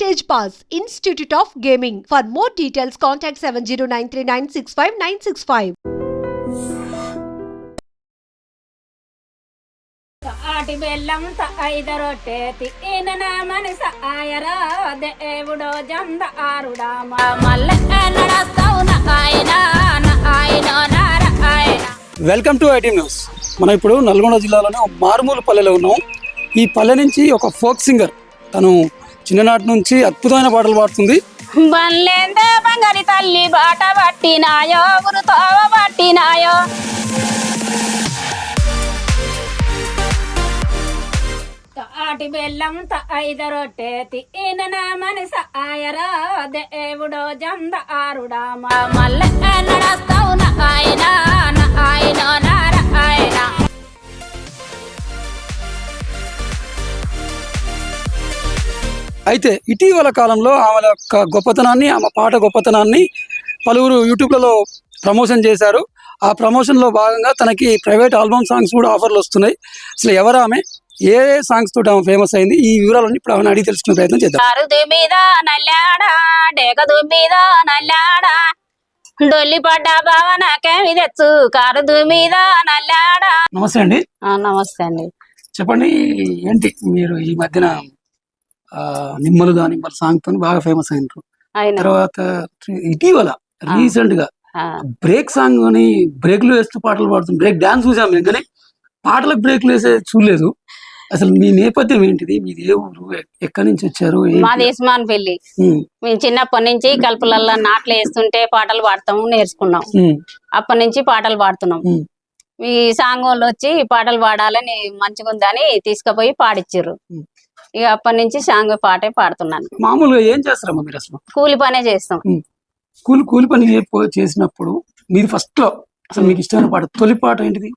Stage Pass, Institute of Gaming. For more details, contact 7093965965965. ఆటి బెల్లం ఐదు రొట్టె ఈయన మనస ఆయరా దేవుడో జంద ఆరుడా మళ్ళీ ఆయన వెల్కమ్ టు ఐటీ న్యూస్. మనం ఇప్పుడు నల్గొండ జిల్లాలోని ఒక మారుమూల పల్లెలో ఉన్నాం. ఈ పల్లె నుంచి ఒక ఫోక్ సింగర్, తను చిన్ననాటి నుంచి అద్భుతమైన పాటలు పాడుతుంది. బన్లేందే బంగారి తల్లి బాట పట్టినాయో గురుతోవ పట్టినాయో ఆటి బెల్లం ఐదు రొట్టె ఈయన మనస ఆయరా దేవుడో జంద ఆరుడా మళ్ళీ ఆయన ఆయన అయితే ఇటీవల కాలంలో ఆమె యొక్క గొప్పతనాన్ని, ఆమె పాట గొప్పతనాన్ని పలువురు యూట్యూబ్లలో ప్రమోషన్ చేశారు. ఆ ప్రమోషన్లో భాగంగా తనకి ప్రైవేట్ ఆల్బమ్ సాంగ్స్ కూడా ఆఫర్లు వస్తున్నాయి. అసలు ఎవరు ఆమె, ఏ సాంగ్స్ తోటి ఆమె ఫేమస్ అయింది, ఈ వివరాలన్నీ ఇప్పుడు ఆమెను అడిగి తెలుసుకునే ప్రయత్నం చేద్దాం. డొల్లి పడ్డ భావనకేమి తెచ్చు కారు మీద నల్లాడా. నమస్తే అండి. నమస్తే అండి. చెప్పండి, ఏంటి మీరు ఈ మధ్యన నిమ్మలు నిమ్మలు సాంగ్ తో బాగా ఫేమస్ అయినారు. తర్వాత ఇటీవల రీసెంట్ గా బ్రేక్ సాంగ్ అని బ్రేక్లు వేస్తూ పాటలు పాడుతుంది. బ్రేక్ డాన్స్ చూసాం మేము, కానీ పాటలకు బ్రేక్లు వేసే చూడలేదు. అసలు మీ నేపథ్యం ఏంటిది, మీది ఏ ఊరు, ఎక్కడి నుంచి వచ్చారు? మాది ఇస్మాన్ పెళ్లి. మేము చిన్నప్పటి నుంచి కలుపులల్లో నాట్లు వేస్తుంటే పాటలు పాడతాము, నేర్చుకున్నాం. అప్పటి నుంచి పాటలు పాడుతున్నాం. ఈ సాంగ్ వాళ్ళు వచ్చి పాటలు పాడాలని మంచిగా ఉందని తీసుకుపోయి పాడిచ్చారు. ఇక అప్పటి నుంచి సాంగ్ పాటే పాడుతున్నాను. మామూలుగా ఏం చేస్తారమ్మా మీరు? అసలు కూలి పనే చేస్తాం. కూలి పని చేసినప్పుడు మీరు ఫస్ట్ లో అసలు మీకు ఇష్టమైన పాట, తొలి పాట ఏంటిది?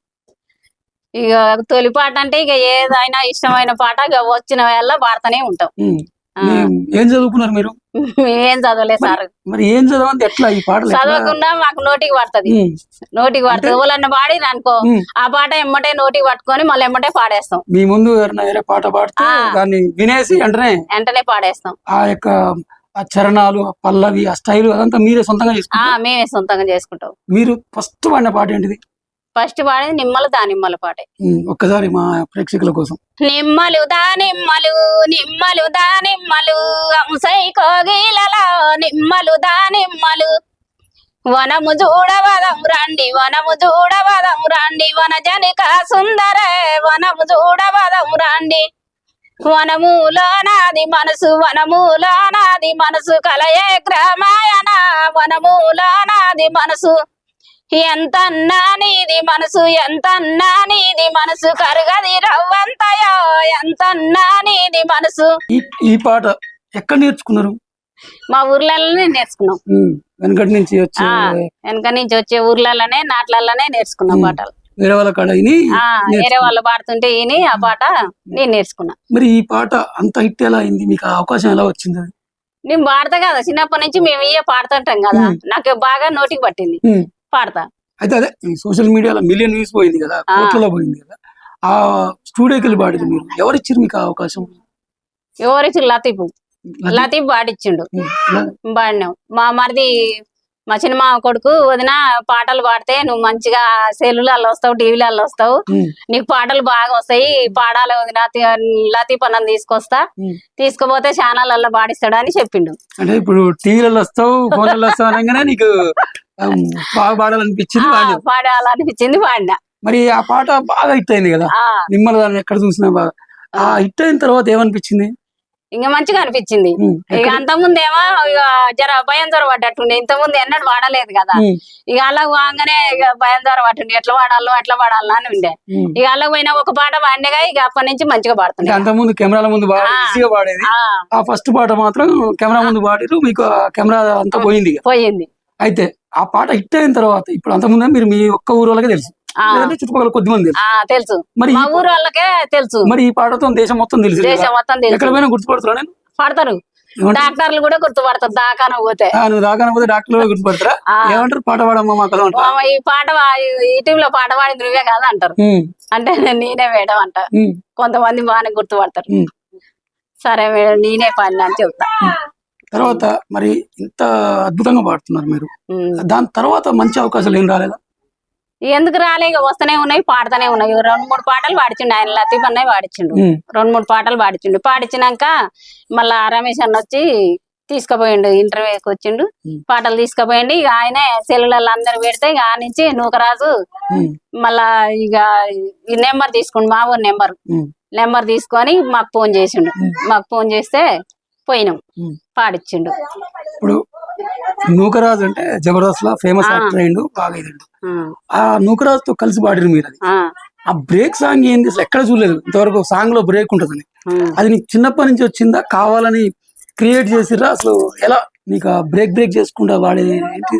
ఇక తొలి పాట అంటే ఇక ఏదైనా ఇష్టమైన పాట ఇక వచ్చిన వేళ పాడుతూనే ఉంటాం. ఏం చదువుకున్నారు మీరు? ఏం చదవలేదు సార్. మరి ఏం చదవండి, ఎట్లా ఈ పాట చదవకుండా మాకు నోటికి పడుతుంది. నోటికి పడుతుంది ఎవరన్నా పాడి అనుకో, ఆ పాట ఎమ్మటే నోటికి పట్టుకొని మళ్ళీ ఎమ్మటే పాడేస్తాం. మీ ముందు ఎవరైనా వేరే పాట పాడితే దాన్ని వినేసి వెంటనే పాడేస్తాం. ఆ యొక్క ఆ చరణాలు, ఆ పల్లవి, ఆ స్టైల్ అదంతా మీరే సొంతంగా చేసుకుంటాం? మేమే సొంతంగా చేసుకుంటాం. మీరు ఫస్ట్ పాడిన పాట ఏంటిది? ఫస్ట్ పాడేది నిమ్మలు దానిమ్మలు పాటే. ఒక్కసారి మా ప్రేక్షకుల కోసం. నిమ్మలు దానిమ్మలు నిమ్మలు దానిమ్మలు అంశై కోగిలలో నిమ్మలు దానిమ్మలు వనము చూడవదం రండి వనము చూడవదం రండి వన జనిక సుందరే వనము చూడవదం రండి వనములో నాది మనసు వనములో నాది మనసు కలయే గ్రామాయణ వనములో నాది మనసు ఎంతన్నా నీది మనసు ఎంతన్నా నీది మనసు కరుగది రవ్వంతయో ఎంతన్నా నీది మనసు. ఈ పాట ఎక్కడ నేర్చుకున్నారు? మా ఊర్లలోనే నేర్చుకున్నాం. వెనకటి నుంచి వచ్చే ఊర్లలోనే నాట్లలోనే నేర్చుకున్నాం పాటలు. వేరే వాళ్ళ కాడ వేరే వాళ్ళు పాడుతుంటే ఈని ఆ పాట నేను నేర్చుకున్నా. మరి ఈ పాట అంత హిట్ ఎలా అయింది, మీకు అవకాశం ఎలా వచ్చింది? నేను పాడతా కదా, చిన్నప్పటి నుంచి మేము ఇయ్యే పాడుతుంటాం కదా, నాకు బాగా నోటికి పట్టింది, పాడతా. అయితే అదే సోషల్ మీడియాలో మిలియన్ వ్యూస్ పోయింది కదా, కోట్లలో పోయింది కదా, ఆ స్టూడియోకి వెళ్ళి పాడింది మీరు. ఎవరిచ్చారు మీకు అవకాశం? ఎవరిచ్చారు? లతీఫ్ పాడిచ్చిండు, పాడినాం. మా మరిది మా చిన్న కొడుకు వదిన పాటలు పాడితే నువ్వు మంచిగా సెల్లులలో వస్తావు, టీవీలలో వస్తావు, నీకు పాటలు బాగా వస్తాయి, పాడాలి వదిన, లతీఫ్ అన్నం తీసుకుపోతే ఛానళ్ళల్లో పాడిస్తాడు అని చెప్పిండు. అంటే ఇప్పుడు టీవీలలో వస్తావు, ఫోన్లలో వస్తావు అనగానే నీకు బాగా పాడాలనిపించింది, పాడినా. మరి ఆ పాట బాగా హిట్ అయింది కదా, నిమ్మల దాన్ని ఎక్కడ చూసినా బాగా. ఆ హిట్ అయిన తర్వాత ఏమనిపించింది? ఇంకా మంచిగా అనిపించింది. ఇక అంత ముందేమో ఇక జర భయం జ్వర పడ్డట్టుండే, ఇంత ముందు ఎన్నడూ వాడలేదు కదా, ఇక అలా పోగానే ఇక భయం జ్వర పట్టుండే, ఎట్లా వాడాలో అని ఉండే. ఇక అలా పోయినా ఒక పాట పాడినగా ఇక అప్పటి నుంచి మంచిగా పాడుతుంది. అంత ముందు కెమెరాల ముందు పాడేది, ఆ ఫస్ట్ పాట మాత్రం కెమెరా ముందు పాడారు, మీకు కెమెరా అంతా పోయింది. అయితే ఆ పాట హిట్ అయిన తర్వాత ఇప్పుడు అంత ముందు మీరు మీ ఒక్క ఊరు వాళ్ళకే తెలుసు, చుట్టుపక్కల కొద్ది మంది తెలుసు, మరి మా ఊరు వాళ్ళకే తెలుసు. మరి ఈ పాటతో దేశం మొత్తం తెలుసు, ఎక్కడ పోయినా గుర్తుపడుతున్నా? నేను పడతారు, డాక్టర్లు కూడా గుర్తుపడతారు. దాకాన పోతే డాక్టర్లు కూడా గుర్తుపడతారా? ఏమంటారు? పాట పాడమ్మా మాకు ఈ పాట యూట్యూబ్ లో పాట పాడి నువ్వే కదా అంటారు. అంటే నేనే వేయడం అంట. కొంతమంది బాగానే గుర్తుపడతారు. సరే మేడం నేనే పాడినా అని చెప్తా. తర్వాత మరి ఇంత అద్భుతంగా పాడుతున్నారు మీరు, దాని తర్వాత మంచి అవకాశాలు ఏం రాలేదా? ఎందుకు రాలే, ఇక వస్తూనే ఉన్నాయి, పాడుతూనే ఉన్నాయి. 2-3 పాటలు పాడిచిండు ఆయన, లతీఫ్ అన్నయ్య పాడిచిండు. 2-3 పాటలు పాడిచిండు. పాడించినాక మళ్ళా రమేష్ అన్న వచ్చి తీసుకుపోయిండు, ఇంటర్వ్యూకి వచ్చిండు, పాటలు తీసుకుపోయిండు. ఇక ఆయనే సెల్లులలో అందరు పెడితే ఇక ఆ నుంచి నూకరాజు మళ్ళా ఇక ఈ నెంబర్ తీసుకుండు, మా ఊరు నెంబర్ తీసుకొని మాకు ఫోన్ చేసిండు. మాకు ఫోన్ చేస్తే పోయినాం, పాడిచ్చిండు. ఇప్పుడు నూకరాజు అంటే జబర్దస్త్ లో ఫేమస్ యాక్టర్ అయిండు, బాగా ఇదండి. ఆ నూకరాజు తో కలిసి పాడిరు మీరు. అది ఆ బ్రేక్ సాంగ్ ఏంది అసలు ఎక్కడ చూడలేదు ఇంతవరకు. సాంగ్ లో బ్రేక్ ఉంటదని, అది నీకు చిన్నప్పటి నుంచి వచ్చిందా, కావాలని క్రియేట్ చేసిరా? అసలు ఎలా నీకు ఆ బ్రేక్ చేసుకుంటా వాడేది ఏంటి?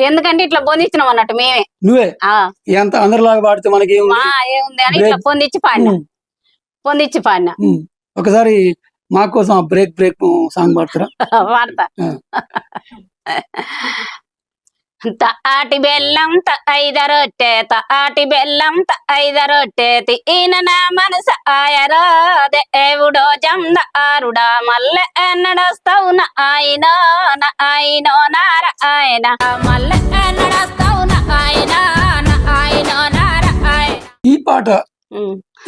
ఎందుకంటే ఇట్లా పొందించినాం అన్నట్టు మేమే. నువ్వే ఎంత అందరిలాగా పాడితే మనకి ఏముంది అని ఇట్లా పొందించి పాడినా. ఒకసారి మా కోసం ఆ బ్రేక్ సాంగ్ పాడతారా? పాడతా. తాటి బెల్లం ఐదరొట్టె, తాటి బెల్లం ఐదరొట్టె, ఈయన నా మనసు ఆయరా దేవుడో జందారుడా, మల్లె ఎన్నడొస్తావు నా ఆయనో నార ఆయన, మల్లె ఎన్నడొస్తావు నా ఆయనో నార ఆయన. ఈ పాట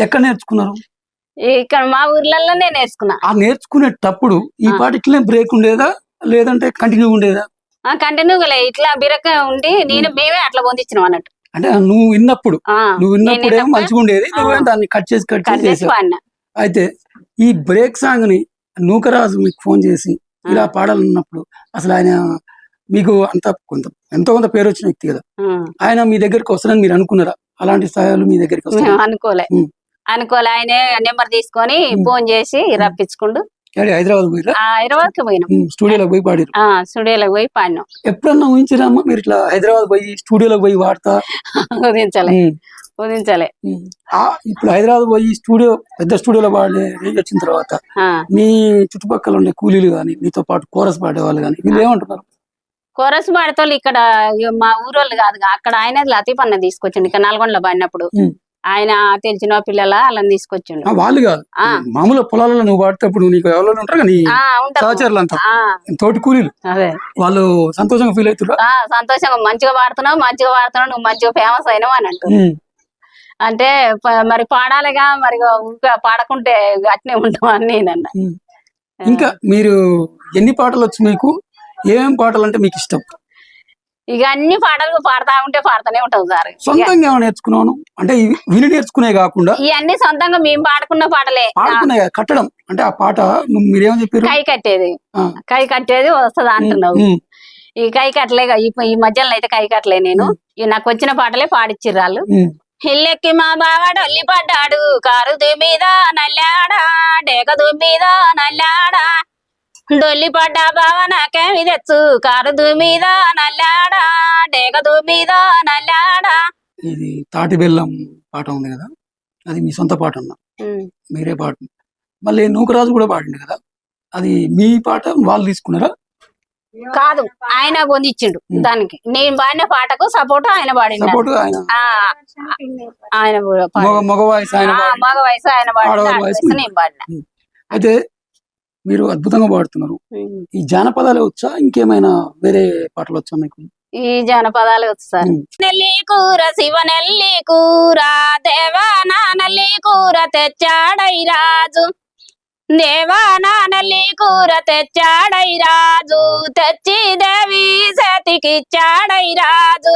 ఎక్కడ నేర్చుకున్నారు? ఇక్కడ మా ఊర్లలోనే నేర్చుకున్నా. ఆ నేర్చుకునేటప్పుడు ఈ పాట ఇట్లనే బ్రేక్ ఉండేదా లేదంటే కంటిన్యూ ఉండేదా? కంటిన్యూగా లే, ఇట్లా బిరక ఉండి మేమే అట్లా పొందించినాం అన్నట్టు. అంటే నువ్వు విన్నప్పుడు ఏమో మంచిగా ఉండేది, నువ్వే దాన్ని కట్ చేసి పాడినా. అయితే ఈ బ్రేక్ సాంగ్ ని నూకరాజు మీకు ఫోన్ చేసి ఇలా పాడాలన్నప్పుడు అసలు ఆయన మీకు ఎంతో కొంత పేరు వచ్చిన వ్యక్తి కదా, ఆయన మీ దగ్గరికి వస్తారని మీరు అనుకున్నారా? అలాంటి స్థాయిలు మీ దగ్గరికి వస్తారు? అనుకోలే. ఆయనే నెంబర్ తీసుకొని ఫోన్ చేసి రప్పించుకుండు. హైదరాబాద్ పోయినాం, స్టూడియోలోకి పోయి పాడారు. స్టూడియోలోకి పోయి పాడినాం. ఎప్పుడన్నా ఊహించారమ్మా మీరు ఇట్లా హైదరాబాద్ పోయి స్టూడియోలోకి పోయి వాడతా? ఉదించలే. ఇప్పుడు హైదరాబాద్ పోయి పెద్ద స్టూడియోలో పాడే రేంజ్ వచ్చిన తర్వాత మీ చుట్టుపక్కల ఉండే కూలీలు గాని, మీతో పాటు కోరస్ పాడే వాళ్ళు గాని వీళ్ళు ఏమంటున్నారు? కోరస్ పాడేతోళ్ళు ఇక్కడ మా ఊరోళ్ళు కాదు, అక్కడ ఆయన లతీఫ్ అన్న తీసుకొచ్చిండు. ఇక్కడ నల్గొండలో పాడినప్పుడు ఆయన తెలిసిన పిల్లల వాళ్ళని తీసుకొచ్చిండు. వాళ్ళు కాదు, మామూలు పొలాలలో నువ్వు పాడేటప్పుడు నీకు ఎవరు ఉంటారు సహచరులు అంతా, తోటి కూలీలు, వాళ్ళు సంతోషంగా ఫీల్ అవుతున్నారు. సంతోషంగా మంచిగా పాడుతున్నావు నువ్వు మంచిగా ఫేమస్ అయినావు అని అంటూ. అంటే మరి పాడాలిగా, మరి పాడకుంటే అట్నే ఉంటాం అని నేనన్నా. ఇంకా మీరు ఎన్ని పాటలు వచ్చి మీకు, ఏమేమి పాటలు అంటే మీకు ఇష్టం? ఇక అన్ని పాటలు పాడుతూనే ఉంటాం సార్. సొంతంగా నేర్చుకున్నాను అంటే విని నేర్చుకునే కాకుండా ఇవన్నీ సొంతంగా మేము పాడుకున్న పాటలే. కట్టడం అంటే ఆ పాట మీరేమో చెప్పారు, కై కట్టేది వస్తుంది అంటున్నావు. ఈ కై కట్టలే, ఈ మధ్యలో అయితే కై కట్టలే. నేను నాకు వచ్చిన పాటలే పాడిచ్చిర్రు వాళ్ళు. ఇల్లెక్కి మా బావాడు అల్లి పడ్డాడు, కారు మీద నల్లాడా, డేక మీద నల్లాడా, డొల్లి పడ్డా బావ నాకేమి తెచ్చు, కారు మీద నల్లాడా, డేక మీద నల్లాడా. ఇది తాటి బెల్లం పాట ఉంది కదా, అది మీ సొంత పాట అన్నా, మీరే పాట. మళ్ళీ నూకరాజు కూడా పాడింది కదా, అది మీ పాట వాళ్ళు తీసుకున్నారా? కాదు, ఆయన పొందిచ్చిండు దానికి. నేను పాడిన పాటకు సపోర్ట్ ఆయన పాడిండు. ఆయన మగ వయసు ఆయన పాడిన నేను పాడిన. అయితే మీరు అద్భుతంగా పాడుతున్నారు. ఈ జానపదాలే వచ్చా, ఇంకేమైనా వేరే పాటలు వచ్చా మీకు? ఈ జానపదాలే వచ్చు సార్. నెల్లి కూర శివ నెల్లి కూర, దేవానా నల్లి కూర తెచ్చాడై రాజు, దేవానా నల్లి కూర తెచ్చాడై రాజు, తెచ్చి దేవి చేతికిచ్చాడై రాజు,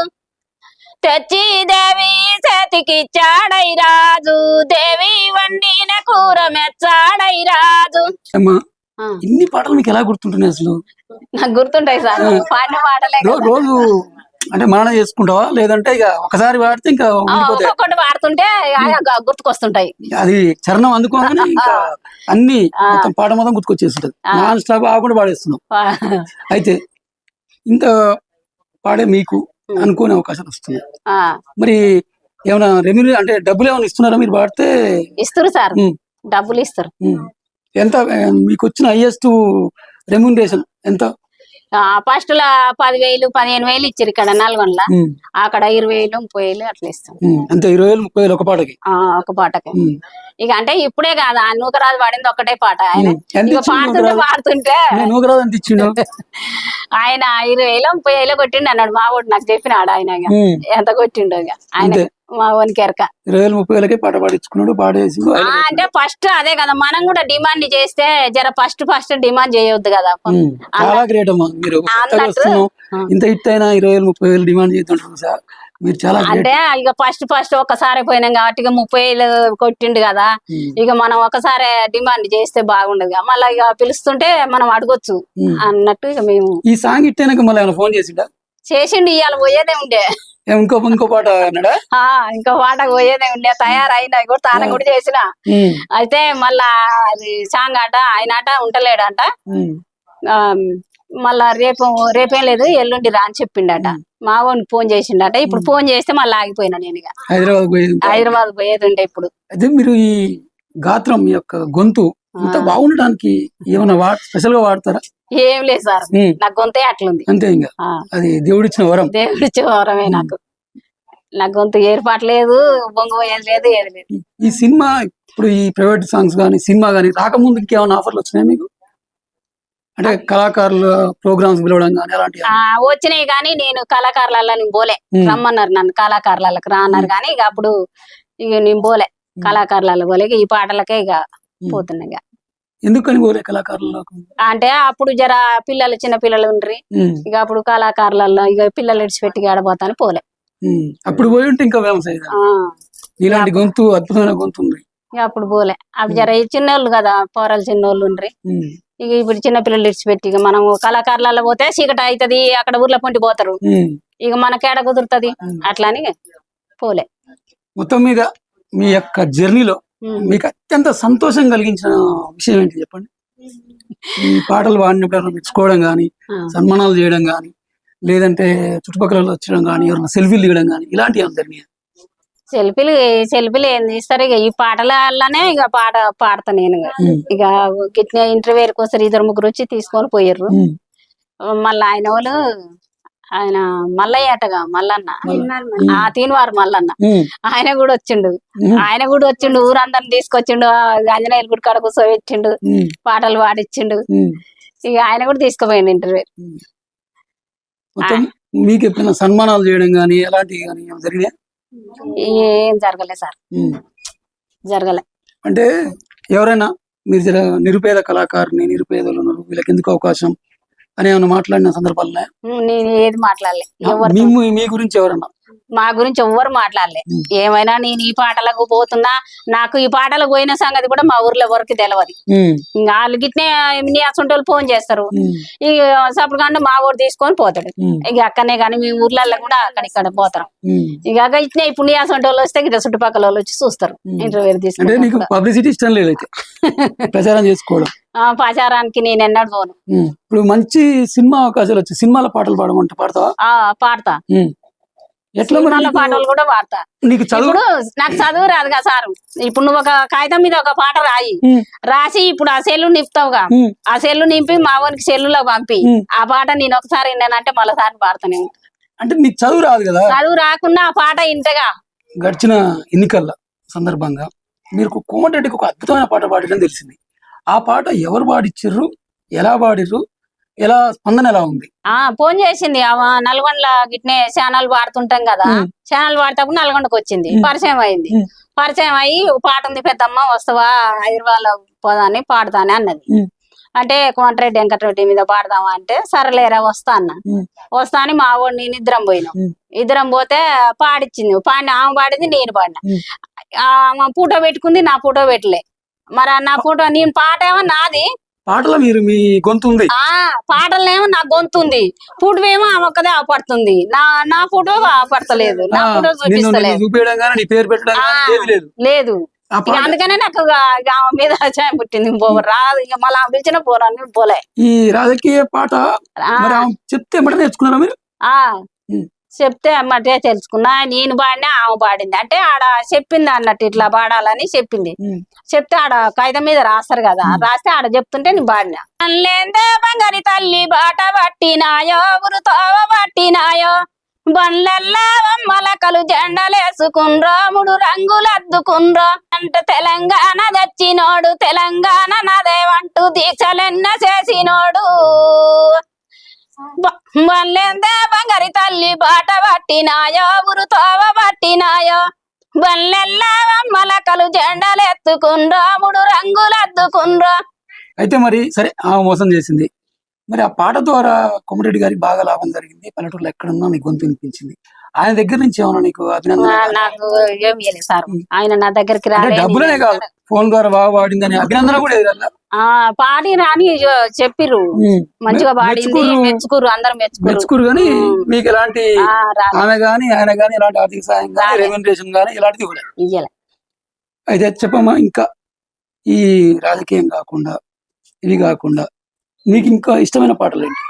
తెచ్చి దేవి చేతికిచ్చాడై రాజు, దేవి వండిన కూర మెచ్చాడై రాజు. ఇన్ని పాటలు మీకు ఎలా గుర్తుంటున్నాయి అసలు? నాకు గుర్తుంటాయి సార్, పాడిన పాటలే. రోజు అంటే మనన చేసుకుంటావా, లేదంటే ఇక ఒకసారి పాడితే ఇంకా ఒక్కొక్కటి పాడుతుంటే గుర్తుకొస్తుంటాయి? అది చరణం అందుకోగానే ఇంకా అన్ని మొత్తం పాట మొత్తం గుర్తుకొచ్చేస్తుంటది, నాన్ స్టాప్ ఆకుండా పాడేస్తున్నాం. అయితే ఇంత పాడే మీకు అనుకునే అవకాశాలు వస్తున్నాయి. మరి ఏమైనా రెమ్యూనరీ అంటే డబ్బులు ఏమైనా ఇస్తున్నారా మీరు పాడితే? ఇస్తారు సార్, డబ్బులు ఇస్తారు. ఎంత మీకు వచ్చిన హైయెస్ట్ రెమ్యూనరేషన్ ఎంత? ఫస్ట్ లా 10,000 15,000 ఇచ్చారు ఇక్కడ నల్గొండల. అక్కడ 20,000 30,000 అట్లా ఇస్తాం. అంతే 20,000 30,000 ఒక పాటకి. ఒక పాటకి. ఇక అంటే ఇప్పుడే కాదు, ఆ నూకరాజు పాడింది ఒకటే పాట. ఆయన ఇక పాడుతుంటే నూకరాజు ఎంత ఇచ్చిండు? ఆయన 20,000 30,000 కొట్టిండు అన్నాడు మా వాడు, నాకు చెప్పినాడు ఆయన. ఎంత కొట్టిండో ఆయన మా ఓనికి ఎరక. 20,000 30,000 పాట పాడించుకున్నాడు, పాడేసి. అంటే ఫస్ట్ అదే కదా, మనం కూడా డిమాండ్ చేస్తే జర ఫస్ట్ డిమాండ్ చేయొద్దు కదా. చాలా గ్రేట్ అమ్మా మీరు. ఇంత హిట్ అయినా 20,000 30,000 డిమాండ్ చేస్తుంటారు సార్, మీరు చాలా. అంటే ఇక ఫస్ట్ ఒక్కసారి పోయినాం కాబట్టి ఇక 30,000 కొట్టిండు కదా, ఇక మనం ఒకసారి డిమాండ్ చేస్తే బాగుండదు కదా, మళ్ళీ ఇక పిలుస్తుంటే మనం అడగొచ్చు అన్నట్టు ఇక మేము. ఈ సాంగ్ హిట్ అయినాక మళ్ళీ ఫోన్ చేసిండు, ఇవాళ పోయేదే ఉండే. ఇంకో పాట అన్నాడా? ఇంకో పాట పోయేదే ఉండే, తయారైనా కూడా తాన కూడా చేసిన. అయితే మళ్ళా అది సాంగ్ ఆట ఆయన ఆట ఉంటలేడంట. మళ్ళా రేపేం లేదు ఎల్లుండి రా అని చెప్పిండట. మా వానికి ఫోన్ చేసిండట. ఇప్పుడు ఫోన్ చేస్తే మళ్ళీ ఆగిపోయినా నేను. ఇక హైదరాబాద్ పోయేది ఉండే ఇప్పుడు. అదే మీరు ఈ గాత్రం మీ యొక్క గొంతు ఇంత బాగుండడానికి ఏమైనా స్పెషల్ గా వాడతారా? ఏం లేదు సార్, నా గొంతే అట్లుంది అంతే. ఇంకా అది దేవుడిచ్చిన వరం. దేవుడిచ్చిన వరమే నాకు. నా గొంతు ఏర్పాటు లేదు, బొంగపోయేది లేదు, ఏది లేదు. ఈ సినిమా ఇప్పుడు ఈ ప్రైవేట్ సాంగ్స్ గానీ సినిమా గానీ రాకముందు ఇంకేమైనా ఆఫర్లు వచ్చినాయి మీకు? అంటే కళాకారుల ప్రోగ్రామ్స్ పిలవడం కానీ అలాంటి వచ్చినాయి. కానీ నేను కళాకారులలో నేను పోలే. రమ్మన్నారు నన్ను కళాకారులకు రా అన్నారు, కానీ ఇక అప్పుడు ఇక నేను పోలే కళాకారులలో పోలే. ఈ పాటలకే ఇక పోతున్నాయి. ఎందుకని పోలే కళాకారులకు? అంటే అప్పుడు జర పిల్లలు చిన్న పిల్లలు ఉండ్రి, ఇక అప్పుడు కళాకారులలో ఇక పిల్లలు ఇడిచిపెట్టి ఆడబోతాను పోలే. అప్పుడు పోయి ఉంటే ఇంకా వ్యవసాయం. ఇలాంటి గొంతు అద్భుతమైన గొంతు ఉంది. ఇక అప్పుడు పోలే. అప్పుడు జర చిన్నోళ్ళు కదా, పోరాలు చిన్నోళ్ళు ఉండ్రి. ఇక ఇప్పుడు చిన్న పిల్లలు ఇడిచిపెట్టి ఇక మనం కళాకారులలో పోతే చీకటి అవుతుంది, అక్కడ ఊర్లో పొంటి పోతారు, ఇక మనకేడ కుదురుతుంది, అట్లా అని పోలే. మొత్తం మీద మీ యొక్క జర్నీలో మీకు అత్యంత సంతోషం కలిగించిన విషయం ఏంటి చెప్పండి? ఈ పాటలు పాడినప్పుడు మెచ్చుకోవడం గానీ, సన్మానాలు చేయడం గానీ, లేదంటే చుట్టుపక్కల వచ్చడం గానీ, ఎవరైనా సెల్ఫీలు దిగడం గానీ, ఇలాంటివి ఏమైనా జరిగినాయి? సెల్ఫీలు ఏం తీస్తారు? ఇక ఈ పాటలనే ఇక పాడతా నేను. ఇక గిట్న ఇంటర్వ్యూకి వస్తారు, 2-3 వచ్చి తీసుకొని పోయారు. మళ్ళీ ఆయన మల్లయ్య అటగా మల్లన్న, తీన్వారు మల్లన్న, ఆయన కూడా వచ్చిండు. ఊరందరిని తీసుకొచ్చిండు, ఆంజనేయుల గుడి కాడ కూర్చోబెట్టిండు, పాటలు పాడిచ్చిండు. ఇక ఆయన కూడా తీసుకుపోయిండు ఇంటర్వ్యూ. మీకు ఎప్పుడైనా సన్మానాలు చేయడం గానీ అలాంటివి కానీ జరిగినాయి? ఏం జరగలే సార్, జరగలే. అంటే ఎవరైనా మీరు నిరుపేద కళాకారుని, నిరుపేదలు వీళ్ళకి ఎందుకు అవకాశం అని ఏమైనా మాట్లాడిన సందర్భాలు? నేను ఏది మాట్లాడలే. మీ గురించి ఎవరన్నా? మా గురించి ఎవ్వరు మాట్లాడలే. ఏమైనా నేను ఈ పాటలకు పోతున్నా, నాకు ఈ పాటలకు పోయిన సంగతి కూడా మా ఊర్లో ఎవరికి తెలియదు. ఇంకా వాళ్ళు గిట్నే నీ అసంటోళ్ళు ఫోన్ చేస్తారు, ఈ సప్పుడు కంటే మా ఊరు తీసుకొని పోతాడు. ఇక అక్కడనే కానీ మీ ఊర్లలో కూడా అక్కడిక్కడ పోతారు. ఇక ఇట్నే ఇప్పుడు నీ అసంటోళ్ళు వస్తే ఇట్లా చుట్టుపక్కల వాళ్ళు వచ్చి చూస్తారు. ఇంటర్వ్యూ తీసుకుంటే పబ్లిసిటీ ఇష్టం లేదు ప్రచారం చేసుకోవడం. ప్రచారానికి నేను ఎన్నడూ పోను. ఇప్పుడు మంచి సినిమా అవకాశాలు వచ్చి సినిమాల పాటలు పాడమంటే పాడతావా? పాడతా. ఎట్లా పాటలు కూడా పాడతా. ఇప్పుడు నాకు చదువు రాదు కదా సార్. ఇప్పుడు నువ్వు ఒక కాగితం మీద ఒక పాట రాసి ఇప్పుడు ఆ సెల్లు నింపుతావుగా, ఆ సెల్లు నింపి మా వానికి సెల్లులో పంపి ఆ పాట నేను ఒకసారి విన్నానంటే మళ్ళీసారి పాడతాను. అంటే నీకు చదువు రాదు కదా? చదువు రాకుండా ఆ పాట ఇంతగా. గడిచిన ఎన్నికల సందర్భంగా మీరు కోమటిరెడ్డికి ఒక అద్భుతమైన పాట పాడడం తెలిసింది. ఆ పాట ఎవరు పాడిచ్చిర్రు, ఎలా పాడిర్రు, ఎలా స్పందన ఎలా ఉంది? ఫోన్ చేసింది నల్గొండల గిట్నే ఛానల్ వాడుతుంటాం కదా, ఛానల్ వాడేటప్పుడు నల్గొండకు వచ్చింది, పరిచయం అయింది. పరిచయం అయ్యి పాట ఉంది పెద్దమ్మ వస్తావా హైదరాబాద్ పోదాని పాడతానే అన్నది. అంటే కోమటిరెడ్డి వెంకటరెడ్డి మీద పాడదామా అంటే సరేలేరా వస్తా అన్న. వస్తా అని మా వాడు నేను ఇద్దరం పోతే పాడిచ్చింది. ఆమె పాడింది, నేను పాడినా. ఫోటో పెట్టుకుంది, నా ఫోటో పెట్టలే. మరి నా ఫోటో నేను పాట ఏమో నాది, పాటలో మీరు మీ గొంతు ఉంది, పాటలనేమో నా గొంతు ఉంది, ఫోటో ఏమో ఒక్కదే ఆపడుతుంది, నా ఫోటో ఆపడతలేదు, నా ఫోటో చూపిస్తలేదు, లేదు. అందుకనే నాకు మీద పుట్టింది. రాదు ఇక మళ్ళీ పిలిచిన పోరాను పోలే. ఈ రాజకీయ పాట చెప్తే నేర్చుకున్నారా మీరు? చెప్తే అమ్మటే తెలుసుకున్నా. నేను పాడినా ఆమె పాడింది అంటే ఆడ చెప్పింది అన్నట్టు ఇట్లా పాడాలని చెప్పింది. చెప్తే ఆడ కాగితం మీద రాస్తారు కదా, రాస్తే ఆడ చెప్తుంటే నేను పాడినా. లేందే బంగారి తల్లి బాట పట్టినాయో ఉరుతోవ పట్టినాయో బండ్లల్లా మలకలు జెండలేసుకుండ్రో మూడు రంగులు అద్దుకుండ్రో అంటే తెలంగాణ దచ్చినోడు తెలంగాణ నదేవంటూ దీక్షలెన్న చేసినోడు బల్లెందే బంగారి తల్లి బాట పట్టినాయో ఉరుతోవ పట్టినాయో బల్లెల్లా మలకలు జెండలెత్తుకుండ్రో మూడు రంగులు అద్దుకుండ్రో. అయితే మరి సరే ఆమె మోసం చేసింది, మరి ఆ పాట ద్వారా కోమటిరెడ్డి గారికి బాగా లాభం జరిగింది, పల్లెటూరులో ఎక్కడున్నా నీకు గొంతు వినిపించింది. ఆయన దగ్గర నుంచి ఏమన్నా నీకు అభినందన? నాకు ఏం ఇయ్యలేదు సార్, ఆయన నా దగ్గరికి డబ్బులనే కాదు ఫోన్ ద్వారా బాగా పాడిందని అభినందన కూడా ఎదురల్లా పాడి రాని చెప్పిర్రు, మంచిగా పాడింది మెచ్చుకురు, అందరు మెచ్చుకురు. కానీ మీకు ఎలాంటి ఆమె గాని ఆయన గాని ఎలాంటి ఆర్థిక సాయం కానీ రెమ్యూనరేషన్ గానీ ఇలాంటిది కూడా ఇయ్యలే. అయితే చెప్పమ్మా, ఇంకా ఈ రాజకీయం కాకుండా ఇవి కాకుండా మీకు ఇంకా ఇష్టమైన పాటలు ఏంటి?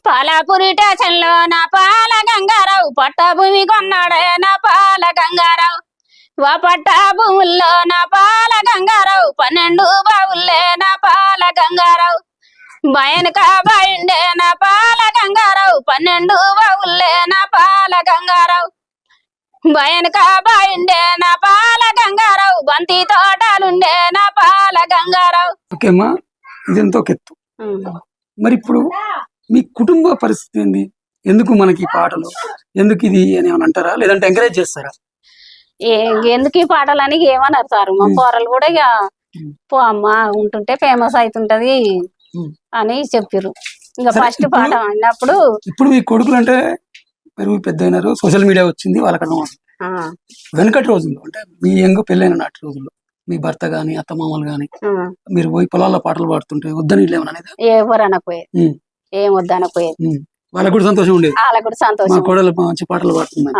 పాలపురి స్టేషన్ లో నా పాల గంగారావు పట్టభూమి కొన్నాడే నా పాల గంగారావు పట్టా భూముల్లో నా పాల గంగారావు 12 బావుల్లే నా పాల గంగారావు బయనక బాయిండే నా పాల గంగారావు 12 బావుల్లే నా పాల గంగారావు బయనక బాయిండే నా పాల గంగారావు బంతి తోటలుండే నా పాల గంగారావు. ఓకేమ్మా, ఇదెంతో కెత్తు. మరి ఇప్పుడు మీ కుటుంబ పరిస్థితి ఏంది? ఎందుకు మనకి ఈ పాటలు, ఎందుకు ఇది అని ఏమని అంటారా, లేదంటే ఎంకరేజ్ చేస్తారా? ఎందుకు ఈ పాటలని ఏమన్నారు సార్, మా పోరలు కూడా ఇక పో అమ్మ ఉంటుంటే ఫేమస్ అవుతుంటది అని చెప్పారు. ఇంకా ఫస్ట్ పాట అన్నప్పుడు ఇప్పుడు మీ కొడుకులు అంటే పెరుగు పెద్ద అయినారు, సోషల్ మీడియా వచ్చింది, వాళ్ళకన్నా వెనకటి రోజుల్లో అంటే మీ యంగ్ పెళ్ళైన నాటి రోజుల్లో మీ భర్త గాని అత్తమామలు గాని మీరు పోయి పొలాల్లో పాటలు పాడుతుంటే వద్దని ఏమన్నా అనేది? ఎవరు అనకపోయేది, ఏం వద్దనకపోయేది, వాళ్ళకు కూడా సంతోషం ఉండేది, వాళ్ళకు కూడా సంతోషం. మా కోడలు మంచి పాటలు పాడుతుంది,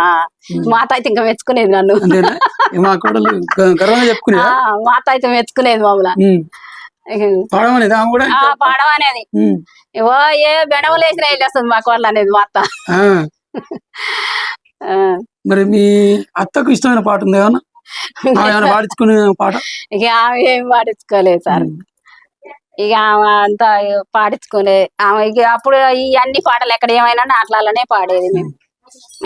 మాత అయితే ఇంకా మెచ్చుకునేది నన్ను. మా కోడలు గర్వంగా చెప్పుకునేది, మాత అయితే మెచ్చుకునేది మమ్మల్ని. పాడమనేది ఆమె కూడా, పాడమనేది ఓ ఏ బెడవలు వేసినా వెళ్ళేస్తుంది మా కోడలు అనేది మా అత్త. మరి మీ అత్తకు ఇష్టమైన పాట ఉంది ఏమన్నా? ఏమైనా పాడించుకునే పాట? ఇక ఆమె ఏం పాడించుకోలేదు సార్, ఇక ఆమె అంతా పాడించుకునే ఆమె. ఇక అప్పుడు ఈ అన్ని పాటలు ఎక్కడ ఏమైనా నాట్లలోనే పాడేది మేము.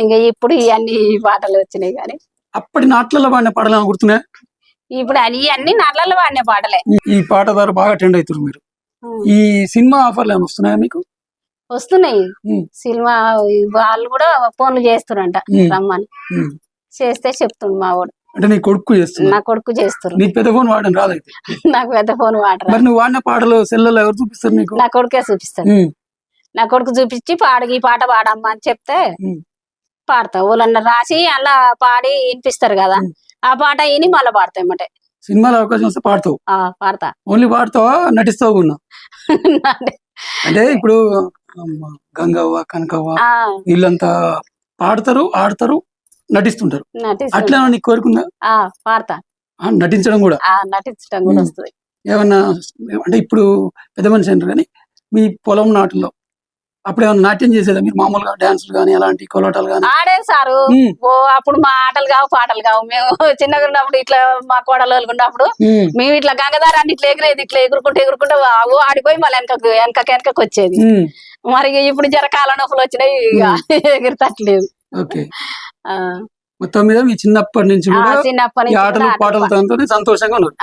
ఇంకా ఇప్పుడు ఈ అన్ని పాటలు వచ్చినాయి కానీ అప్పటి నాట్లలో పాడిన పాటలు గుర్తున్నాయి? ఇప్పుడు అన్ని నాట్లలో పాడిన పాటలే. ఈ పాట ద్వారా బాగా ట్రెండ్ అవుతారు మీరు. ఈ సినిమా ఆఫర్లు ఏమైనా వస్తున్నాయా మీకు? వస్తున్నాయి, సినిమా వాళ్ళు కూడా ఫోన్లు చేస్తురంట రమ్మని. చేస్తే చెప్తుండు మా వాడు. అంటే నీ కొడుకు చేస్తున్నా? నా కొడుకు చేస్తారు. నీకు పెద్ద ఫోన్ వాడని రాదైతే? నాకు పెద్ద ఫోన్ వాడరా. మరి నువ్వు వాడిన పాటలు సెల్లలో ఎవరు చూపిస్తారు నీకు? నా కొడుకే చూపిస్తాడు. నా కొడుకు చూపించి పాడు ఈ పాట పాడమ్మా అని చెప్తే పాడతా. వాళ్ళన్న రాసి అలా పాడి వినిపిస్తారు కదా, ఆ పాట విని మళ్ళీ పాడతా ఏమంటే. సినిమాలో అవకాశం వస్తే పాడతావు? పాడతా. ఓన్లీ పాడతావా నటిస్తావు కూడా? అంటే ఇప్పుడు గంగవ్వ కనకవ్వ వీళ్ళంతా పాడతారు, ఆడతారు, నటిస్తుంటారు. అట్లా నీకు కోరుకుందా? పాడతా. నటించడం కూడా? నటించడం కూడా వస్తుంది. ఏమన్నా అంటే ఇప్పుడు పెద్ద మనిషి అంటారు కానీ మీ పొలం నాటులో అప్పుడు ఏమన్నా నాట్యం చేసేదా మీరు? మామూలుగా డాన్సులు కానీ అలాంటి కోలాటాలు కానీ? ఆడేది సారు. అప్పుడు మా ఆటలు కావు పాటలు కావు. మేము చిన్నగా ఉన్నప్పుడు ఇట్లా మా కోడలు ఉన్నప్పుడు మేము ఇట్లా గంగదారాన్ని ఇట్లా ఎగిరేది, ఇట్లా ఎగురుకుంటూ ఆడిపోయి మళ్ళీ వెనకకి వచ్చేది. మరి ఇప్పుడు జర కాళ్ళ నొప్పులు వచ్చినాయి, ఎగిరితట్లేదు. ఓకే, మొత్తం మీద మీ చిన్నప్పటి నుంచి ఆటలు పాటలతో సంతోషంగా ఉన్నారు?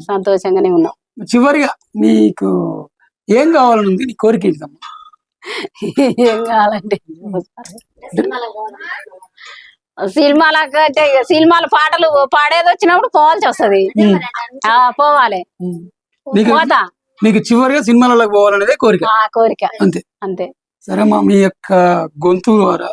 సంతోషంగానే ఉన్నాం. చివరిగా నీకు ఏం కావాలని ఉంది? నీ కోరిక ఏంటమ్మా? ఏం కావాలంటే సినిమాల పాటలు పాడేది వచ్చినప్పుడు పోవాల్సి వస్తుంది. పోవాలి. పోతా. నీకు చివరిగా సినిమాలకు పోవాలనేదే కోరిక? కోరిక అంతే. అంతే. సరేమ్మా, మీ యొక్క గొంతు ద్వారా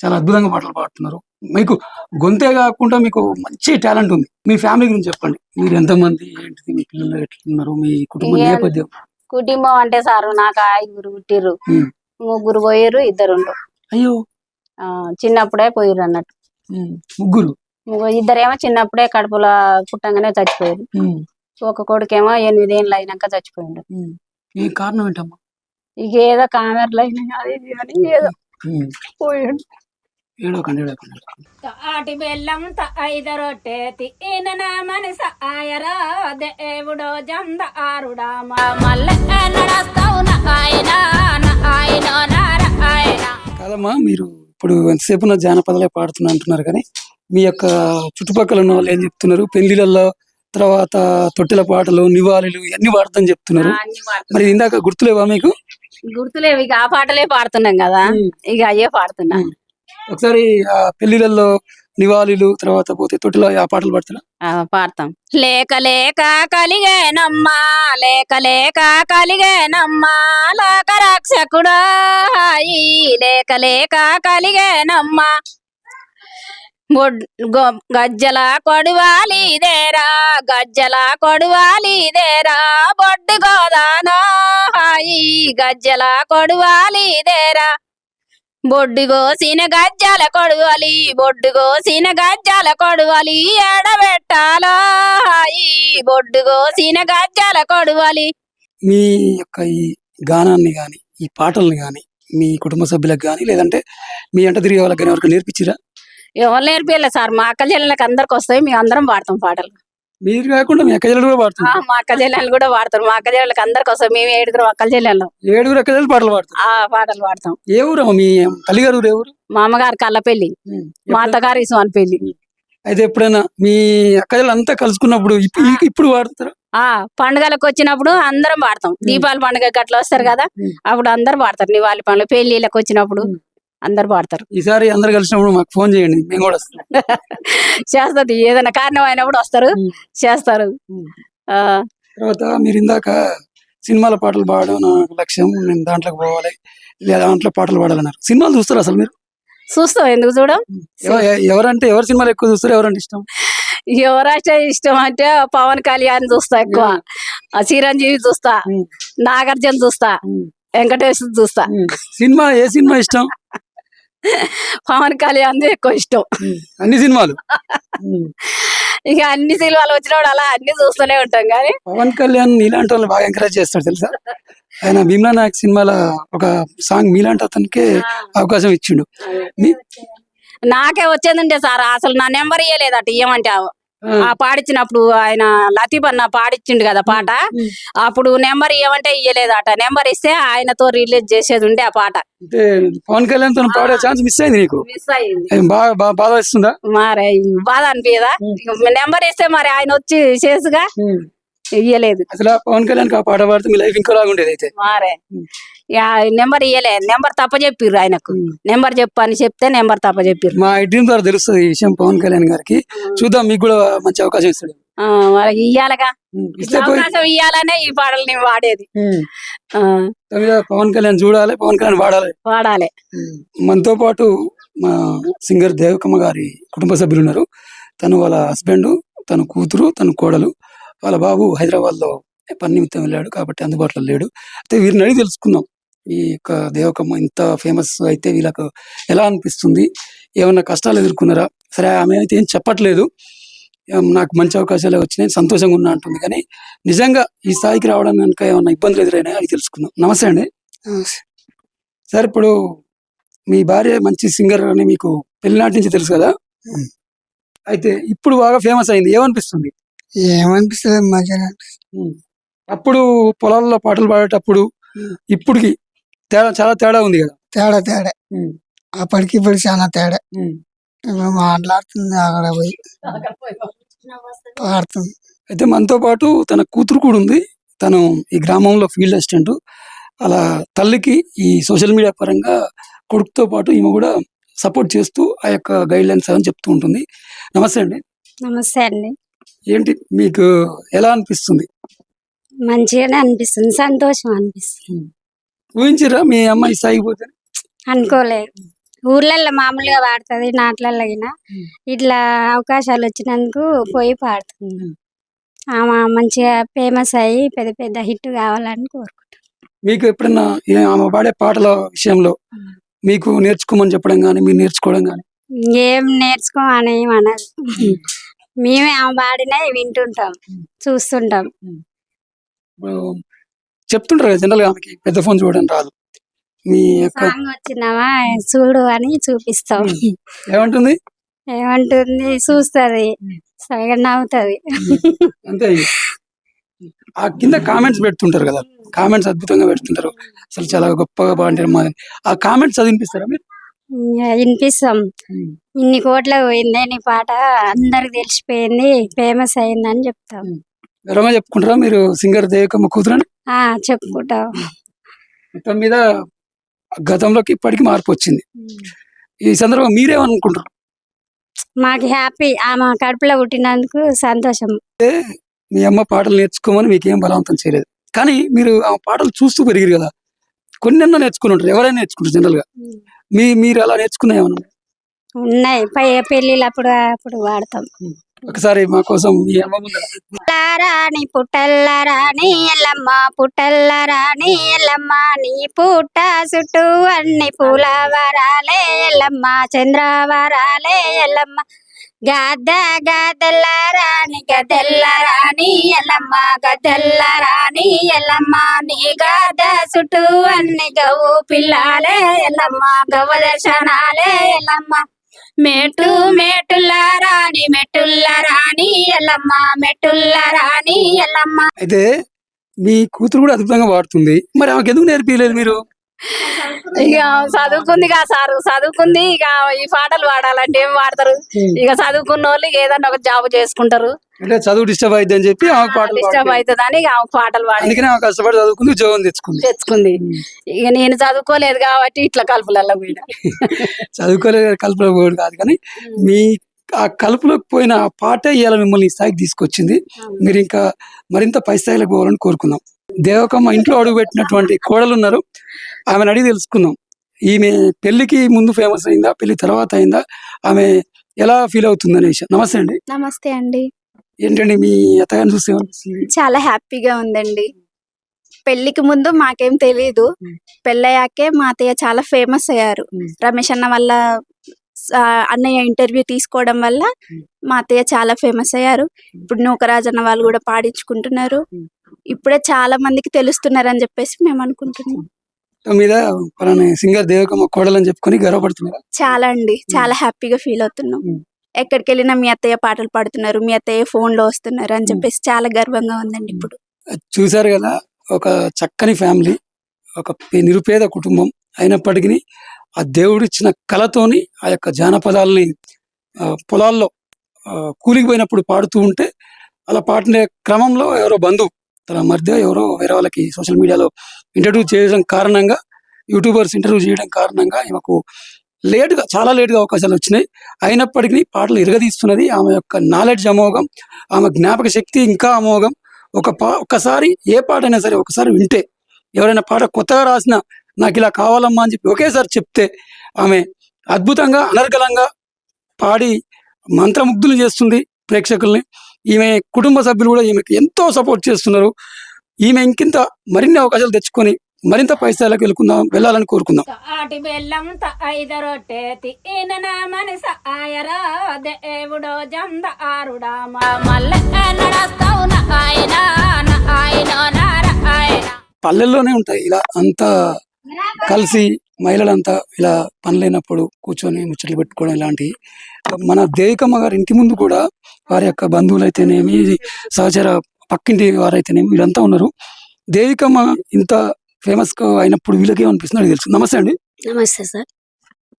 చాలా అద్భుతంగా పాటలు పాడుతున్నారు. మీకు గొంతే కాకుండా మీకు మంచి టాలెంట్ ఉంది. మీ ఫ్యామిలీ గురించి చెప్పండి. మీరు ఎంతమంది, ఏంటిది, మీ పిల్లలు ఎట్లున్నారు, మీ కుటుంబ నేపథ్యం? కుటుంబం అంటే సారు నాకు 5 పుట్టిర్రు, 3 పోయిర్రు, 2 అయ్యో చిన్నప్పుడే పోయిర్రు అన్నట్టు. 3? 2 చిన్నప్పుడే కడుపులో పుట్టంగానే చచ్చిపోయారు. ఒక కొడుకేమో 8 ఏళ్ళు అయినాక చచ్చిపోయిండు. ఏ కారణం ఏంటమ్మా? ఇక ఏదో కామెర్లు అయినాయి అది ఇది అని ఏదో ఉమ్. పోయాడు. ఏడవకండి ఏడవకండి. తాటి బెల్లం ఐద రొట్టె తిన మనస ఆయరా దేవుడో జంద ఆరుడా మల్ల నడస్తావు ఆయన కాదమ్మా, మీరు ఇప్పుడు ఎంతసేపు నా జానపదాలే పాడుతున్నా అంటున్నారు కానీ మీ యొక్క చుట్టుపక్కల ఉన్న వాళ్ళు ఏం చెప్తున్నారు? పెళ్లిళ్ళల్లో తర్వాత తొట్టెల పాటలు, నివాళులు ఇవన్నీ పాడుతాని చెప్తున్నారు. మరి ఇందాక గుర్తులేవా మీకు? గుర్తులేవు, ఇక ఆ పాటలే పాడుతున్నాం కదా, ఇక అయ్యే పాడుతున్నా. ఒకసారి ఆ పెళ్లిళ్ళల్లో నివాళులు తర్వాత పోతే తొట్టిలో ఆ పాటలు పాడతారా? పాడతాం. లేక లేక కలిగేనమ్మా, లేక లేక కలిగేనమ్మా లోక రక్షకుడా, లేక లేక కలిగేనమ్మా గజ్జల కొడువాలిదేరా, గజ్జల కొడువాలిదేరా బొడ్డు గోదానా, గజ్జల కొడువాలిదేరా బొడ్డు గోసిన గజ్జల కొడువలి, బొడ్డు గోసిన గజ్జల కొడువలి ఎడబెట్టాలో, బొడ్డు గోసిన గజ్జల కొడువలి. మీ యొక్క ఈ గానాన్ని గాని ఈ పాటల్ని గాని మీ కుటుంబ సభ్యులకు గాని లేదంటే మీ అంట తిరిగే వాళ్ళకి కానీ ఎవరికి నేర్పించిరా? ఎవరు నేర్పియలే సార్, మా అక్క చెల్లెళ్ళకి అందరికి వస్తాయి, మేము అందరం పాడతాం పాటలు. మీరు కాకుండా మీ అక్క చెల్లెలు కూడా పాడుతున్నారు? మా అక్క చెల్లెళ్ళు కూడా పాడతారు, మా అక్క చెల్లెళ్ళకి అందరికి వస్తాయి, మేము 7 అక్కల చెల్లెళ్ళం. 7 అక్క చెల్లెలు పాటలు పాడతారు? పాటలు పాడతాం. ఏ ఊరమ్మా మీ తల్లిగారు ఊరు? ఏ ఊరు? మా అమ్మగారు కళ్ళపల్లి, మా అత్తగారు ఇసుమనిపల్లి. అయితే ఎప్పుడైనా మీ అక్క చెల్లెలు అంతా కలుసుకున్నప్పుడు ఇప్పుడు పాడతారా? పండుగలకు వచ్చినప్పుడు అందరం పాడతాం. దీపావళి పండుగ అట్లా వస్తారు కదా, అప్పుడు అందరు పాడతారు. నివాళి పండుగ పెళ్లిళ్ళకి వచ్చినప్పుడు అందరు పాడతారు. ఈసారి అందరు కలిసినప్పుడు మాకు ఫోన్ చేయండి, మేము కూడా వస్తాం. చేస్తుంది, ఏదైనా కారణం అయినప్పుడు వస్తారు, చేస్తారు. తర్వాత మీరు ఇందాక సినిమాల పాటలు పాడడం నా లక్ష్యం, నేను దాంట్లోకి పోవాలి లేదా దాంట్లో పాటలు పాడాలన్నారు. సినిమాలు చూస్తారు అసలు మీరు? చూస్తాం, ఎందుకు చూడం. ఎవరంటే ఎవరి సినిమాలు ఎక్కువ చూస్తారు? ఎవరంటే ఇష్టం? ఎవరైతే ఇష్టం అంటే పవన్ కళ్యాణ్ చూస్తా ఎక్కువ, చిరంజీవి చూస్తా, నాగార్జున చూస్తా, వెంకటేష్ చూస్తా. సినిమా ఏ సినిమా ఇష్టం? పవన్ కళ్యాణ్ ఎక్కువ ఇష్టం. అన్ని సినిమాలు? ఇక అన్ని సినిమాలు వచ్చినప్పుడు అలా అన్ని చూస్తూనే ఉంటాం. కానీ పవన్ కళ్యాణ్ ఇలాంటి వాళ్ళు బాగా ఎంకరేజ్ చేస్తాడు తెలుసా. ఆయన భీమ్లా నాయక్ సినిమాలో ఒక సాంగ్ మీలాంటి అతనికి అవకాశం ఇచ్చిండు. నాకే వచ్చేదంటే సార్, అసలు నా నెంబర్ ఇయ్యలేదట, ఇయ్యమంటే ఆ పాడిచ్చినప్పుడు ఆయన లతీఫ్ అన్న పాడిచ్చిండు కదా పాట, అప్పుడు నెంబర్ ఇవ్వమంటే ఇయ్యలేదట. నెంబర్ ఇస్తే ఆయనతో రిలీజ్ చేసేది ఉండే ఆ పాట. పవన్ కళ్యాణ్ తో పాడే ఛాన్స్ మిస్ అయింది నీకు? మిస్ అయింది. బాధ వస్తుందా? మరి బాధ అనిపించదా? నెంబర్ ఇస్తే మరి ఆయన వచ్చి చేసుగా ఇయ్యలేదు. అసలు పవన్ కళ్యాణ్ ఆ పాట పాడితే మీ లైఫ్ ఇంకోలాగా ఉండేది. అయితే మారే నెంబర్ ఇయ్యలే, నెంబర్ తప్ప చెప్పిర్రు ఆయనకు. నెంబర్ చెప్పు అని చెప్తే నెంబర్ తప్ప చెప్పిర్రు. మా ఇంటి ద్వారా తెలుస్తుంది ఈ విషయం పవన్ కళ్యాణ్ గారికి. చూద్దాం, మీకు కూడా మంచి అవకాశం ఇస్తాడు. వాళ్ళకి ఇయ్యాలగా, అవకాశం ఇయ్యాలనే ఈ పాటలు నేను వాడేది. పవన్ కళ్యాణ్ చూడాలి, పవన్ కళ్యాణ్ వాడాలి. మనతో పాటు మా సింగర్ దేవకమ్మ గారి కుటుంబ సభ్యులు ఉన్నారు. తను వాళ్ళ హస్బెండ్, తన కూతురు, తన కోడలు, వాళ్ళ బాబు హైదరాబాద్ లో పని నిమిత్తం వెళ్ళాడు కాబట్టి అందుబాటులో లేడు. అయితే వీరిని అడిగి తెలుసుకుందాం, ఈ యొక్క దేవకమ్మ ఇంత ఫేమస్ అయితే వీళ్ళకు ఎలా అనిపిస్తుంది, ఏమన్నా కష్టాలు ఎదుర్కొన్నారా? సరే, ఆమె అయితే ఏం చెప్పట్లేదు, నాకు మంచి అవకాశాలు వచ్చినాయి, సంతోషంగా ఉన్నా అంటుంది. కానీ నిజంగా ఈ స్థాయికి రావడం కనుక ఏమన్నా ఇబ్బందులు ఎదురైనాయో అది తెలుసుకుందాం. నమస్తే అండి. సార్, ఇప్పుడు మీ భార్య మంచి సింగర్ అని మీకు పెళ్లినాటి నుంచి తెలుసు కదా, అయితే ఇప్పుడు బాగా ఫేమస్ అయింది, ఏమనిపిస్తుంది? ఏమనిపిస్తుంది, మంచిగా అనిపిస్తుంది. అప్పుడు పొలాల్లో పాటలు పాడేటప్పుడు ఇప్పటికి చాలా తేడా ఉంది కదా? తేడా అప్పటికి ఇప్పుడు చాలా తేడా. ఇప్పుడు మాట్లాడుతుంది, అక్కడ పోయి పాడుతుంది. అయితే మనతో పాటు తన కూతురు కూడా ఉంది. తను ఈ గ్రామంలో ఫీల్డ్ అసిస్టెంట్. అలా తల్లికి ఈ సోషల్ మీడియా పరంగా కొడుకుతో పాటు ఈమె కూడా సపోర్ట్ చేస్తూ ఆ యొక్క గైడ్ లైన్స్ అని చెప్తూ ఉంటుంది. నమస్తే అండి. నమస్తే అండి. ఏంటి మీకు ఎలా అనిపిస్తుంది? మంచిగానే అనిపిస్తుంది, సంతోషం అనిపిస్తుంది. ఊహించిరా మీ అమ్మాయి సాగిపోతే? అనుకోలేదు. ఊర్లలో మామూలుగా పాడుతుంది, నాట్లలో ఇట్లా అవకాశాలు వచ్చినందుకు పోయి పాడుతుంది. ఆమె మంచిగా ఫేమస్ అయ్యి పెద్ద పెద్ద హిట్ కావాలని కోరుకుంటాను. మీకు ఎప్పుడన్నా ఆమె పాడే పాటల విషయంలో మీకు నేర్చుకోమని చెప్పడం కానీ మీరు నేర్చుకోవడం కానీ? ఏం నేర్చుకోమని ఏమనదు, మేమే ఆమె పాడినా వింటుంటాం, చూస్తుంటాం. చెప్తుంటారు కదా జనరల్ గా ఆమెకి పెద్ద ఫోన్ చూడడం రాదు. మీ యొక్క సాంగ్ వచ్చినావా చూడు అని చూపిస్తాం. ఏమంటుంది? ఏమంటుంది చూస్తది, సరిగా నవ్వుతుంది. అంతే. ఆ కింద కామెంట్స్ పెడుతుంటారు కదా, కామెంట్స్ అద్భుతంగా పెడుతుంటారు, అసలు చాలా గొప్పగా బాగుంటారు మా. ఆ కామెంట్స్ చదివినిపిస్తారా మీరు? వినిపిస్తాం. ఇన్ని కోట్లకు పోయిందే నీ పాట, అందరికి తెలిసిపోయింది, ఫేమస్ అయిందని చెప్తాం. గర్వంగా చెప్పుకుంటారా మీరు సింగర్ దేవికమ్మ కూతురని? చెప్పుకుంటాం. మొత్తం మీద గతంలోకి ఇప్పటికి మార్పు వచ్చింది. ఈ సందర్భంగా మీరేమనుకుంటారు? మాకు హ్యాపీ, ఆమె కడుపులో పుట్టినందుకు సంతోషం. మీ అమ్మ పాటలు నేర్చుకోమని మీకేం బలవంతం చేయలేదు, కానీ మీరు ఆ పాటలు చూస్తూ పెరిగారు కదా, కొన్నెన్నో నేర్చుకుని ఉంటారు, ఎవరైనా నేర్చుకుంటారు జనరల్ గా. మీరు అలా నేర్చుకున్నా ఏమన్నా ఉన్నాయి? పెళ్ళిళ్ళప్పుడు అప్పుడు వాడతాం. ఒకసారి మా కోసం మీ అమ్మ ముందర. రాణి పుట్టల్ల రాణి ఎల్లమ్మ, పుట్టల్ల రాణి ఎల్లమ్మ, నీ పుట్ట చుట్టూ అన్ని పూల వరాలే ఎల్లమ్మ, చంద్రవరాలే ఎల్లమ్మ, గద్ద గద్దెల్ల రాణి గద్దెల్ల రాణి ఎల్లమ్మ, గద్దెల్ల రాణి ఎల్లమ్మ, నీ గద్ద చుట్టూ అన్ని గవ్వు పిల్లాలే ఎల్లమ్మ, గవ్వ దర్శనాలే ఎల్లమ్మ, మెట్టు మెట్టుల్ల రాణి మెట్టుల్ల రాణి ఎల్లమ్మ, మెట్టుల్ల రాణి ఎల్లమ్మ. అయితే మీ కూతురు కూడా అద్భుతంగా పాడుతుంది, మరి ఆమెకు ఎందుకు నేర్పించలేదు మీరు? ఇక చదువుకుంది సారు, చదువుకుంది, ఇక ఈ పాటలు పాడాలంటే ఏం పాడతారు, ఇక చదువుకున్న వాళ్ళు ఏదన్నా ఒక జాబ్ చేసుకుంటారు, అంటే చదువు డిస్టర్బ్ అవుతుంది అని చెప్పి ఆమె పాటలు డిస్టర్బ్ అవుతుందని ఇక పాటలు పాడి అందుకనే ఆమె కష్టపడి చదువుకుంది, ఉద్యోగం తెచ్చుకుంది. ఇక నేను చదువుకోలేదు కాబట్టి ఇట్లా కలుపులలో పోయినా. చదువుకోలేదు కలుపులో పోయాడు కాదు, కానీ మీ ఆ కలుపులోకి పోయిన ఆ పాటే ఇవాళ మిమ్మల్ని ఈ స్థాయికి తీసుకొచ్చింది. మీరు ఇంకా మరింత పై స్థాయిలోకి పోవాలని కోరుకుందాం. దేవకమ్మ ఇంట్లో అడుగు పెట్టినటువంటి కోడలు ఉన్నారు, ఆమెను అడిగి తెలుసుకుందాం. ఈమె పెళ్లికి ముందు ఫేమస్ అయిందా, పెళ్లి తర్వాత అయిందా, ఆమె ఎలా ఫీల్ అవుతుంది అనే విషయం. నమస్తే అండి. నమస్తే అండి. ఏంటండి మీ అత్తగారిని చూస్తే ఏమనిపిస్తుంది? చాలా హ్యాపీగా ఉందండి. పెళ్లికి ముందు మాకేం తెలీదు, పెళ్ళయ్యాకే మా అత్తయ్య చాలా ఫేమస్ అయ్యారు. రమేష్ అన్న వల్ల, అన్నయ్య ఇంటర్వ్యూ తీసుకోవడం వల్ల మా అత్తయ్య చాలా ఫేమస్ అయ్యారు. ఇప్పుడు నూకరాజు అన్న వాళ్ళు కూడా పాడించుకుంటున్నారు. ఇప్పుడే చాలా మందికి తెలుస్తున్నారు అని చెప్పేసి మేము అనుకుంటున్నాం. మీద పలానా సింగర్ దేవకమ్మ కోడలు అని చెప్పుకొని గర్వపడుతున్నారు. చాలా అండి, చాలా హ్యాపీగా ఫీల్ అవుతున్నాం. ఎక్కడికి వెళ్ళినా మీ అత్తయ్య పాటలు పాడుతున్నారు, మీ అత్తయ్య ఫోన్ లో వస్తున్నారు అని చెప్పేసి చాలా గర్వంగా ఉందండి. ఇప్పుడు చూసారు కదా, ఒక చక్కని ఫ్యామిలీ, ఒక నిరుపేద కుటుంబం అయినప్పటికీ ఆ దేవుడిచ్చిన కళతోని ఆ యొక్క జానపదాలని పొలాల్లో కూలికి పోయినప్పుడు పాడుతూ ఉంటే, అలా పాడిన క్రమంలో ఎవరో బంధువు తన మధ్య ఎవరో వేరే వాళ్ళకి సోషల్ మీడియాలో ఇంటర్వ్యూ చేయడం కారణంగా, యూట్యూబర్స్ ఇంటర్వ్యూ చేయడం కారణంగా ఈమెకు చాలా లేటుగా అవకాశాలు వచ్చినాయి. అయినప్పటికీ పాటలు ఇరగదీస్తున్నది. ఆమె యొక్క నాలెడ్జ్ అమోఘం, ఆమె జ్ఞాపక శక్తి ఇంకా అమోఘం. ఒక్కసారి ఏ పాట అయినా సరే ఒకసారి వింటే, ఎవరైనా పాట కొత్తగా రాసినా నాకు ఇలా కావాలమ్మా అని చెప్పి ఒకేసారి చెప్తే, ఆమె అద్భుతంగా అనర్గళంగా పాడి మంత్రముగ్ధులు చేస్తుంది ప్రేక్షకుల్ని. ఈమె కుటుంబ సభ్యులు కూడా ఈమెకి ఎంతో సపోర్ట్ చేస్తున్నారు. ఈమె ఇంకింత మరిన్ని అవకాశాలు తెచ్చుకొని మరింత పై స్థాయిలోకి వెళ్ళాలని కోరుకుందాం. పల్లెల్లోనే ఉంటాయి ఇలా అంతా కలిసి మహిళలంతా ఇలా పనులైనప్పుడు కూర్చొని ముచ్చట్లు పెట్టుకోవడం ఇలాంటివి. మన దేవికమ్మ గారి ఇంటి ముందు కూడా వారి యొక్క బంధువులు అయితేనేమి, సహచర పక్కింటి వారైతేనేమి వీళ్ళంతా ఉన్నారు. దేవికమ్మ ఇంత ఫేమస్ అయినప్పుడు వీళ్ళకి ఏమనిపిస్తుంది తెలుసు. నమస్తే అండి. నమస్తే సార్.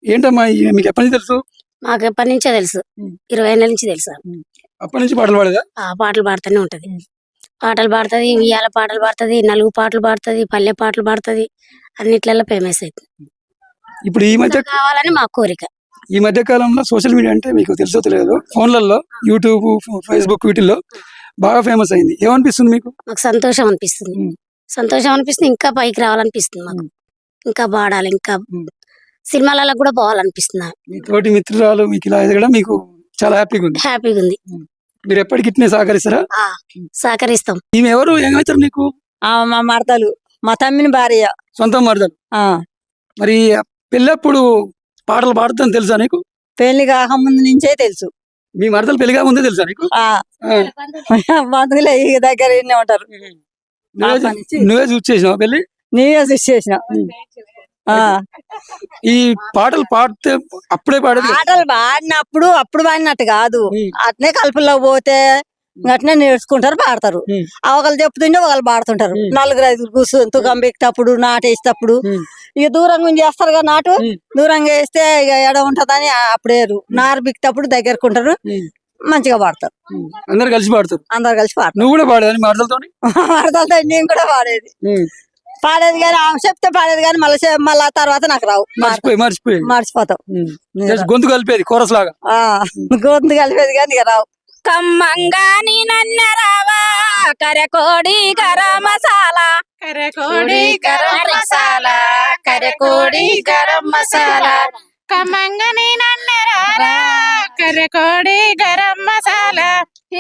ఏంటమ్మా మీకు ఎప్పటి నుంచి తెలుసు? మాకు ఎప్పటి నుంచో తెలుసు, 20 ఏళ్ళ నుంచి తెలుసు. అప్పటి నుంచి పాటలు పాడేదా? పాటలు పాడుతూనే ఉంటది, పాటలు పాడుతుంది, ఉయ్యాల పాటలు పాడుతుంది, నలుగు పాటలు పాడుతుంది, పల్లె పాటలు పాడుతుంది, అన్నిట్లలో ఫేమస్ అవుతుంది. ఇప్పుడు ఈ మధ్య కావాలని మా కోరిక. ఈ మధ్య కాలంలో సోషల్ మీడియా అంటే మీకు తెలుసో తెలియదు, ఫోన్లలో యూట్యూబ్, ఫేస్బుక్ వీటిల్లో బాగా ఫేమస్ అయింది. ఏమనిపిస్తుంది మీకు? మాకు సంతోషం అనిపిస్తుంది, సంతోషం అనిపిస్తుంది. ఇంకా పైకి రావాలనిపిస్తుంది మాకు, ఇంకా పాడాలి, ఇంకా సినిమాలలో కూడా పోవాలనిపిస్తుంది. మీ తోటి మిత్రురాలు మీకు ఇలా ఎదగడం మీకు చాలా హ్యాపీగా ఉంది. హ్యాపీగా ఉంది. మీరు ఎప్పటికి ఇట్నే సహకరిస్తారా? సహకరిస్తాం. ఈమె ఎవరు, ఏమవుతారు నీకు? మా మరదలు, మా తమ్మిని భార్య, సొంత మరదలు. మరి పెళ్ళప్పుడు పాటలు పాడుతాను తెలుసా నీకు? పెళ్లి కాక ముందు నుంచే తెలుసు. మీ మరదలు పెళ్లి కాక ముందే తెలుసా నీకు? బంధువులే దగ్గర ఉంటారు. నువ్వే చూసి చేసినావు పెళ్లి. నీవే చేసిన ఈ పాటలు పాడితే అప్పుడే పాడేది కదా? ఆటలు పాడినప్పుడు అప్పుడు పాడినట్టు కాదు, అట్నే కలుపుల్లో పోతే అట్నే నేర్చుకుంటారు, పాడతారు. ఒకళ్ళు చెప్తుంటే ఒకళ్ళు పాడుతుంటారు. 4-5 కూర్చొని తుకం బిక్తప్పుడు నాటేసేటప్పుడు ఇక దూరంగా చేస్తారు కదా నాటు, దూరంగా వేస్తే ఇక ఎడ ఉంటదని అప్పుడేరు. నారు బిక్తప్పుడు దగ్గరకుంటారు, మంచిగా పాడతారు. అందరు కలిసి పాడతారు. అందరు కలిసి పాడతారు. నువ్వు కూడా పాడేదని మాటలతో. పాడతారు, నేను కూడా పాడేది కానీ ఆమె చెప్తే పాడేది కానీ మళ్ళా తర్వాత నాకు రావు, మర్చిపోతాం. గొంతు కలిపేది కోరస్ లాగా. గొంతు కలిపేది కానీ ఇక రావు. కమ్మంగాని నన్న రావా కరకోడి గరం మసాలా, కరకోడి గరం మసాలా, కరకోడి గరం మసాలా, కమ్మంగాని నన్న రారా కరకోడి గరం మసాలా.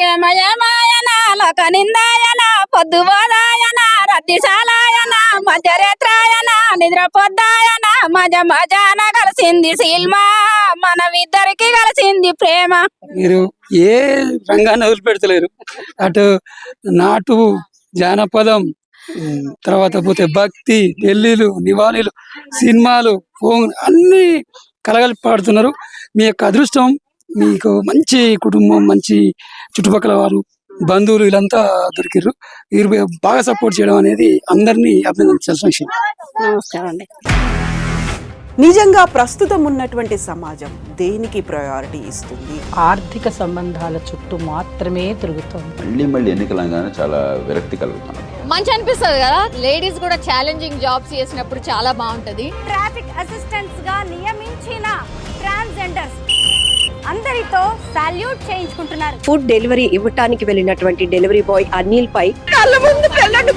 యమయమాయన లోకనిందాయన పొద్దుబోదాయన రద్దిశాలాయన మధ్యరేత్రాయన నిద్రపొద్దాయన మజ మజాన కలిసింది సిల్మా, మనమిద్దరికి కలిసింది ప్రేమ. మీరు ఏ రంగాన్ని వదిలిపెడతలేరు. అటు నాటు, జానపదం, తర్వాత పోతే భక్తి, పెళ్లిలు, నివాళులు, సినిమాలు, ఫోన్ అన్ని కలగలిపి పాడుతున్నారు. మీ యొక్క అదృష్టం, మీకు మంచి కుటుంబం, మంచి చుట్టుపక్కల వారు, బంధువులు వీళ్ళంతా దొరికిర్రు. వీరు బాగా సపోర్ట్ చేయడం అనేది అందరినీ అభినందించాల్సిన విషయం. నమస్కారం అండి. నిజంగా ప్రస్తుతం ఉన్నటువంటి సమాజం దేనికి ప్రయారిటీ ఇస్తుంది? ఆర్థిక సంబంధాల చుట్టూ మాత్రమే తిరుగుతుంది. మళ్ళీ ఎన్నికలంగానే చాలా విరక్తి కలుగుతాను. మంచి అనిపిస్తుంది కదా, లేడీస్ కూడా ఛాలెంజింగ్ జాబ్స్ చేసినప్పుడు చాలా బాగుంటది. ట్రాఫిక్ అసిస్టెంట్స్ గా నియమించిన ట్రాన్స్జెండర్స్ అందరితో సాల్యూట్ చేయించుకుంటున్నారు. ఫుడ్ డెలివరీ ఇవ్వటానికి వెళ్ళినటువంటి డెలివరీ బాయ్ అనిల్ పై కళ్ళ ముందు పెళ్ళండి